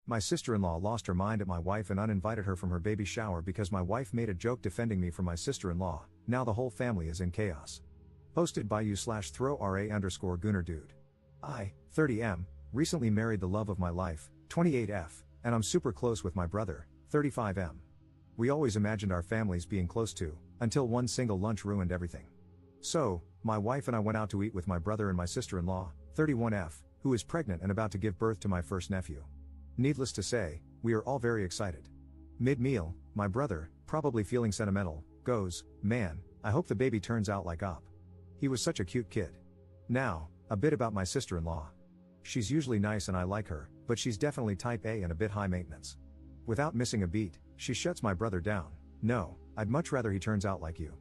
My sister-in-law lost her mind at my wife and uninvited her from her baby shower because my wife made a joke defending me from my sister-in-law. Now the whole family is in chaos. Posted by you/throw_ra_Gunnar dude. I, 30M, recently married the love of my life, 28F, and I'm super close with my brother, 35M. We always imagined our families being close too, until one single lunch ruined everything. So, my wife and I went out to eat with my brother and my sister-in-law, 31F, who is pregnant and about to give birth to my first nephew. Needless to say, we are all very excited. Mid-meal, my brother, probably feeling sentimental, goes, "Man, I hope the baby turns out like Op. He was such a cute kid." Now, a bit about my sister-in-law. She's usually nice and I like her, but she's definitely type A and a bit high maintenance. Without missing a beat, she shuts my brother down. "No, I'd much rather he turns out like you."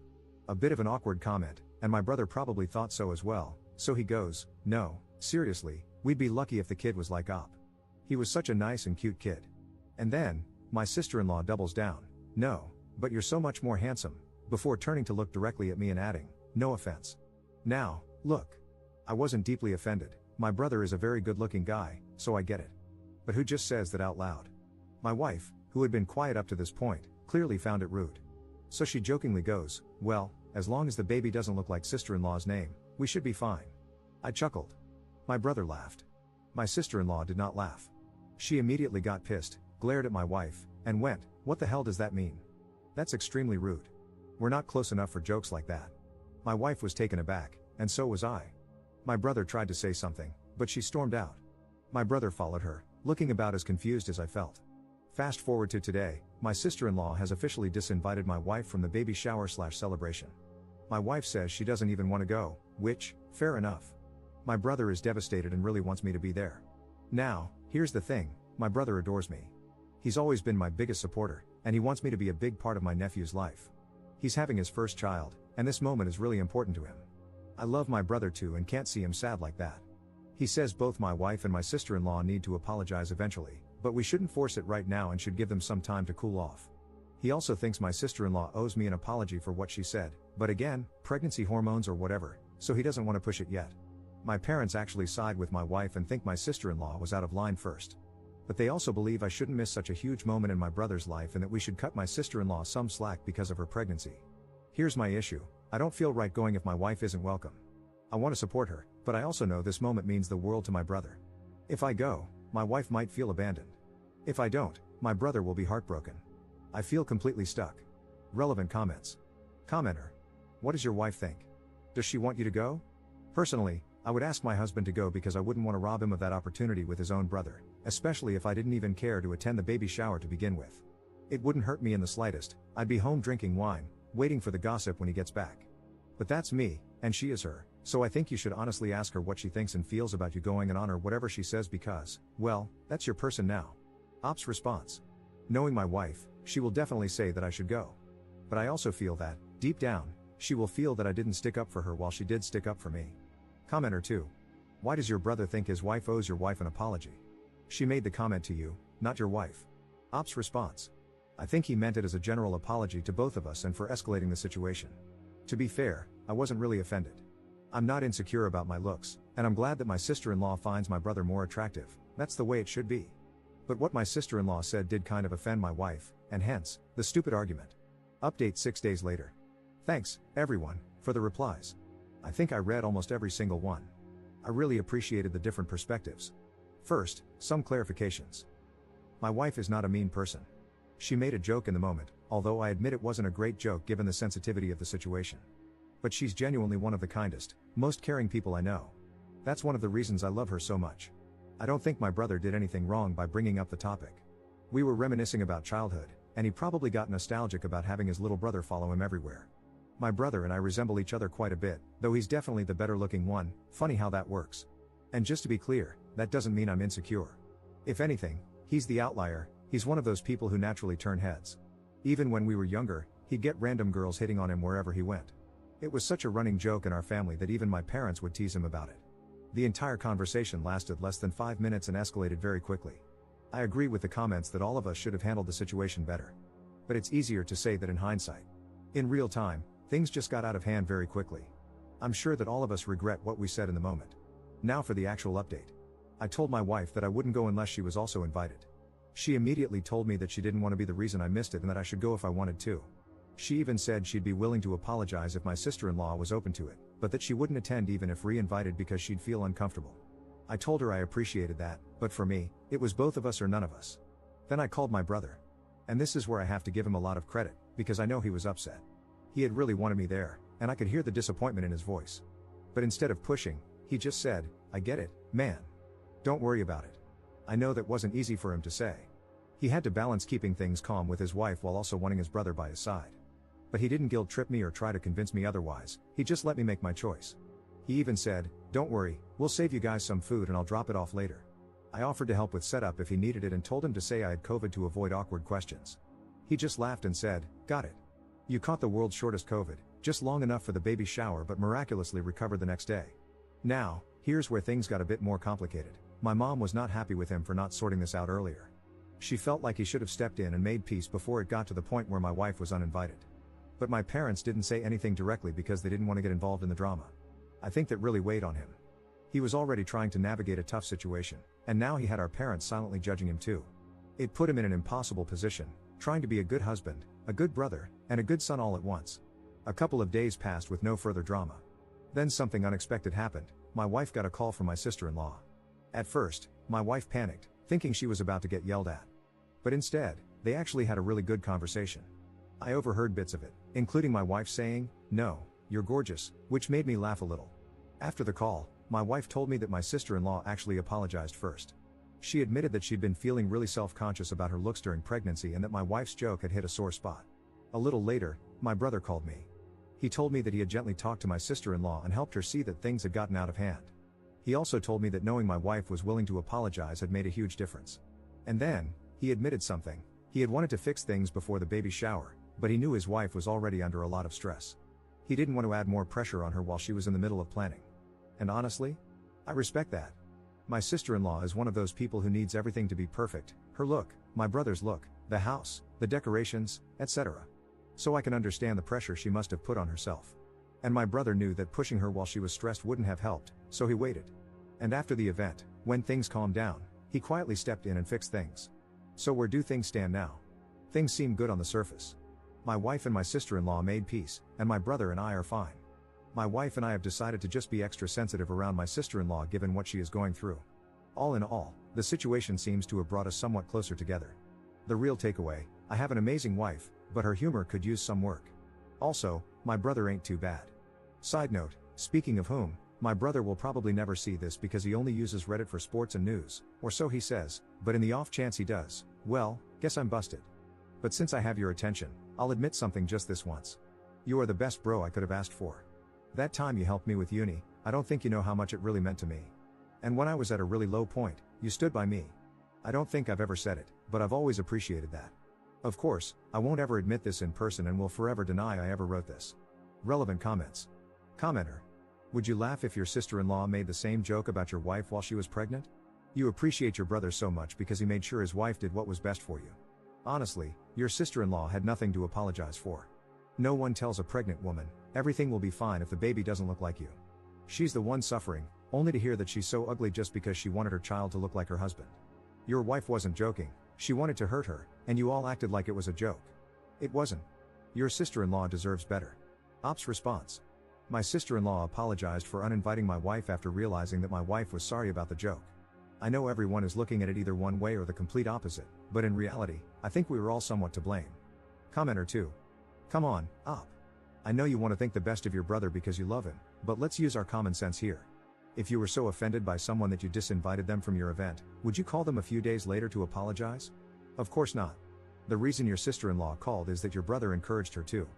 A bit of an awkward comment, and my brother probably thought so as well, so he goes, "No, seriously, we'd be lucky if the kid was like Op. He was such a nice and cute kid." And then, my sister-in-law doubles down. "No, but you're so much more handsome," before turning to look directly at me and adding, "No offense." Now, look. I wasn't deeply offended, my brother is a very good-looking guy, so I get it. But who just says that out loud? My wife, who had been quiet up to this point, clearly found it rude. So she jokingly goes, "Well, as long as the baby doesn't look like sister-in-law's name, we should be fine." I chuckled. My brother laughed. My sister-in-law did not laugh. She immediately got pissed, glared at my wife, and went, "What the hell does that mean? That's extremely rude. We're not close enough for jokes like that." My wife was taken aback, and so was I. My brother tried to say something, but she stormed out. My brother followed her, looking about as confused as I felt. Fast forward to today, my sister-in-law has officially disinvited my wife from the baby shower/celebration. My wife says she doesn't even want to go, which, fair enough. My brother is devastated and really wants me to be there. Now, here's the thing, my brother adores me. He's always been my biggest supporter, and he wants me to be a big part of my nephew's life. He's having his first child, and this moment is really important to him. I love my brother too and can't see him sad like that. He says both my wife and my sister-in-law need to apologize eventually, but we shouldn't force it right now and should give them some time to cool off. He also thinks my sister-in-law owes me an apology for what she said, but again, pregnancy hormones or whatever, so he doesn't want to push it yet. My parents actually side with my wife and think my sister-in-law was out of line first. But they also believe I shouldn't miss such a huge moment in my brother's life and that we should cut my sister-in-law some slack because of her pregnancy. Here's my issue, I don't feel right going if my wife isn't welcome. I want to support her, but I also know this moment means the world to my brother. If I go, my wife might feel abandoned. If I don't, my brother will be heartbroken. I feel completely stuck. Relevant comments. Commenter. What does your wife think? Does she want you to go? Personally, I would ask my husband to go because I wouldn't want to rob him of that opportunity with his own brother, especially if I didn't even care to attend the baby shower to begin with. It wouldn't hurt me in the slightest, I'd be home drinking wine, waiting for the gossip when he gets back. But that's me, and she is her, so I think you should honestly ask her what she thinks and feels about you going and honor whatever she says because, well, that's your person now. Op's response. Knowing my wife, she will definitely say that I should go. But I also feel that, deep down, she will feel that I didn't stick up for her while she did stick up for me. Commenter 2. Why does your brother think his wife owes your wife an apology? She made the comment to you, not your wife. Op's response. I think he meant it as a general apology to both of us and for escalating the situation. To be fair, I wasn't really offended. I'm not insecure about my looks, and I'm glad that my sister-in-law finds my brother more attractive, that's the way it should be. But what my sister-in-law said did kind of offend my wife, and hence, the stupid argument. Update 6 days later. Thanks, everyone, for the replies. I think I read almost every single one. I really appreciated the different perspectives. First, some clarifications. My wife is not a mean person. She made a joke in the moment, although I admit it wasn't a great joke given the sensitivity of the situation. But she's genuinely one of the kindest, most caring people I know. That's one of the reasons I love her so much. I don't think my brother did anything wrong by bringing up the topic. We were reminiscing about childhood, and he probably got nostalgic about having his little brother follow him everywhere. My brother and I resemble each other quite a bit, though he's definitely the better looking one, funny how that works. And just to be clear, that doesn't mean I'm insecure. If anything, he's the outlier, he's one of those people who naturally turn heads. Even when we were younger, he'd get random girls hitting on him wherever he went. It was such a running joke in our family that even my parents would tease him about it. The entire conversation lasted less than 5 minutes and escalated very quickly. I agree with the comments that all of us should have handled the situation better. But it's easier to say that in hindsight. In real time, things just got out of hand very quickly. I'm sure that all of us regret what we said in the moment. Now for the actual update. I told my wife that I wouldn't go unless she was also invited. She immediately told me that she didn't want to be the reason I missed it and that I should go if I wanted to. She even said she'd be willing to apologize if my sister-in-law was open to it, but that she wouldn't attend even if re-invited because she'd feel uncomfortable. I told her I appreciated that, but for me, it was both of us or none of us. Then I called my brother. And this is where I have to give him a lot of credit, because I know he was upset. He had really wanted me there, and I could hear the disappointment in his voice. But instead of pushing, he just said, "I get it, man. Don't worry about it." I know that wasn't easy for him to say. He had to balance keeping things calm with his wife while also wanting his brother by his side. But he didn't guilt-trip me or try to convince me otherwise, he just let me make my choice. He even said, "Don't worry, we'll save you guys some food and I'll drop it off later." I offered to help with setup if he needed it and told him to say I had COVID to avoid awkward questions. He just laughed and said, "Got it. You caught the world's shortest COVID, just long enough for the baby shower but miraculously recovered the next day." Now, here's where things got a bit more complicated. My mom was not happy with him for not sorting this out earlier. She felt like he should have stepped in and made peace before it got to the point where my wife was uninvited. But my parents didn't say anything directly because they didn't want to get involved in the drama. I think that really weighed on him. He was already trying to navigate a tough situation, and now he had our parents silently judging him too. It put him in an impossible position, trying to be a good husband, a good brother, and a good son all at once. A couple of days passed with no further drama. Then something unexpected happened. My wife got a call from my sister-in-law. At first, my wife panicked, thinking she was about to get yelled at. But instead, they actually had a really good conversation. I overheard bits of it, including my wife saying, "No, you're gorgeous," which made me laugh a little. After the call, my wife told me that my sister-in-law actually apologized first. She admitted that she'd been feeling really self-conscious about her looks during pregnancy and that my wife's joke had hit a sore spot. A little later, my brother called me. He told me that he had gently talked to my sister-in-law and helped her see that things had gotten out of hand. He also told me that knowing my wife was willing to apologize had made a huge difference. And then, he admitted something. He had wanted to fix things before the baby shower, but he knew his wife was already under a lot of stress. He didn't want to add more pressure on her while she was in the middle of planning. And honestly, I respect that. My sister-in-law is one of those people who needs everything to be perfect, her look, my brother's look, the house, the decorations, etc. So I can understand the pressure she must have put on herself. And my brother knew that pushing her while she was stressed wouldn't have helped, so he waited. And after the event, when things calmed down, he quietly stepped in and fixed things. So where do things stand now? Things seem good on the surface. My wife and my sister-in-law made peace, and my brother and I are fine. My wife and I have decided to just be extra sensitive around my sister-in-law given what she is going through. All in all, the situation seems to have brought us somewhat closer together. The real takeaway, I have an amazing wife, but her humor could use some work. Also, my brother ain't too bad. Side note, speaking of whom, my brother will probably never see this because he only uses Reddit for sports and news, or so he says, but in the off chance he does, well, guess I'm busted. But since I have your attention, I'll admit something just this once. You are the best bro I could have asked for. That time you helped me with uni, I don't think you know how much it really meant to me. And when I was at a really low point, you stood by me. I don't think I've ever said it, but I've always appreciated that. Of course, I won't ever admit this in person and will forever deny I ever wrote this. Relevant comments. Commenter. Would you laugh if your sister-in-law made the same joke about your wife while she was pregnant? You appreciate your brother so much because he made sure his wife did what was best for you. Honestly, your sister-in-law had nothing to apologize for. No one tells a pregnant woman, everything will be fine if the baby doesn't look like you. She's the one suffering, only to hear that she's so ugly just because she wanted her child to look like her husband. Your wife wasn't joking, she wanted to hurt her, and you all acted like it was a joke. It wasn't. Your sister-in-law deserves better. Ops response. My sister-in-law apologized for uninviting my wife after realizing that my wife was sorry about the joke. I know everyone is looking at it either one way or the complete opposite, but in reality, I think we were all somewhat to blame. Commenter 2. Come on, Op. I know you want to think the best of your brother because you love him, but let's use our common sense here. If you were so offended by someone that you disinvited them from your event, would you call them a few days later to apologize? Of course not. The reason your sister-in-law called is that your brother encouraged her to.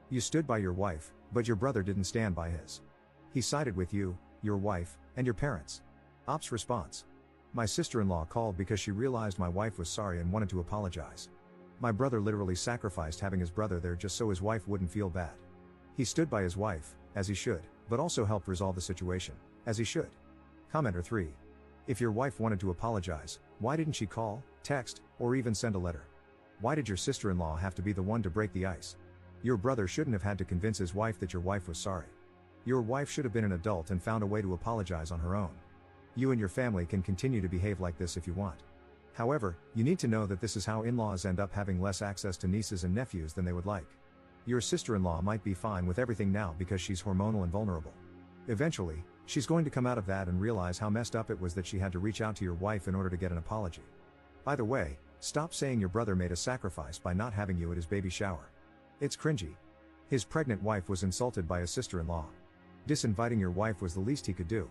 You stood by your wife, but your brother didn't stand by his. He sided with you, your wife, and your parents. Op's response. My sister-in-law called because she realized my wife was sorry and wanted to apologize. My brother literally sacrificed having his brother there just so his wife wouldn't feel bad. He stood by his wife, as he should, but also helped resolve the situation, as he should. Commenter 3. If your wife wanted to apologize, why didn't she call, text, or even send a letter? Why did your sister-in-law have to be the one to break the ice? Your brother shouldn't have had to convince his wife that your wife was sorry. Your wife should have been an adult and found a way to apologize on her own. You and your family can continue to behave like this if you want. However, you need to know that this is how in-laws end up having less access to nieces and nephews than they would like. Your sister-in-law might be fine with everything now because she's hormonal and vulnerable. Eventually, she's going to come out of that and realize how messed up it was that she had to reach out to your wife in order to get an apology. By the way, stop saying your brother made a sacrifice by not having you at his baby shower. It's cringy. His pregnant wife was insulted by his sister-in-law. Disinviting your wife was the least he could do.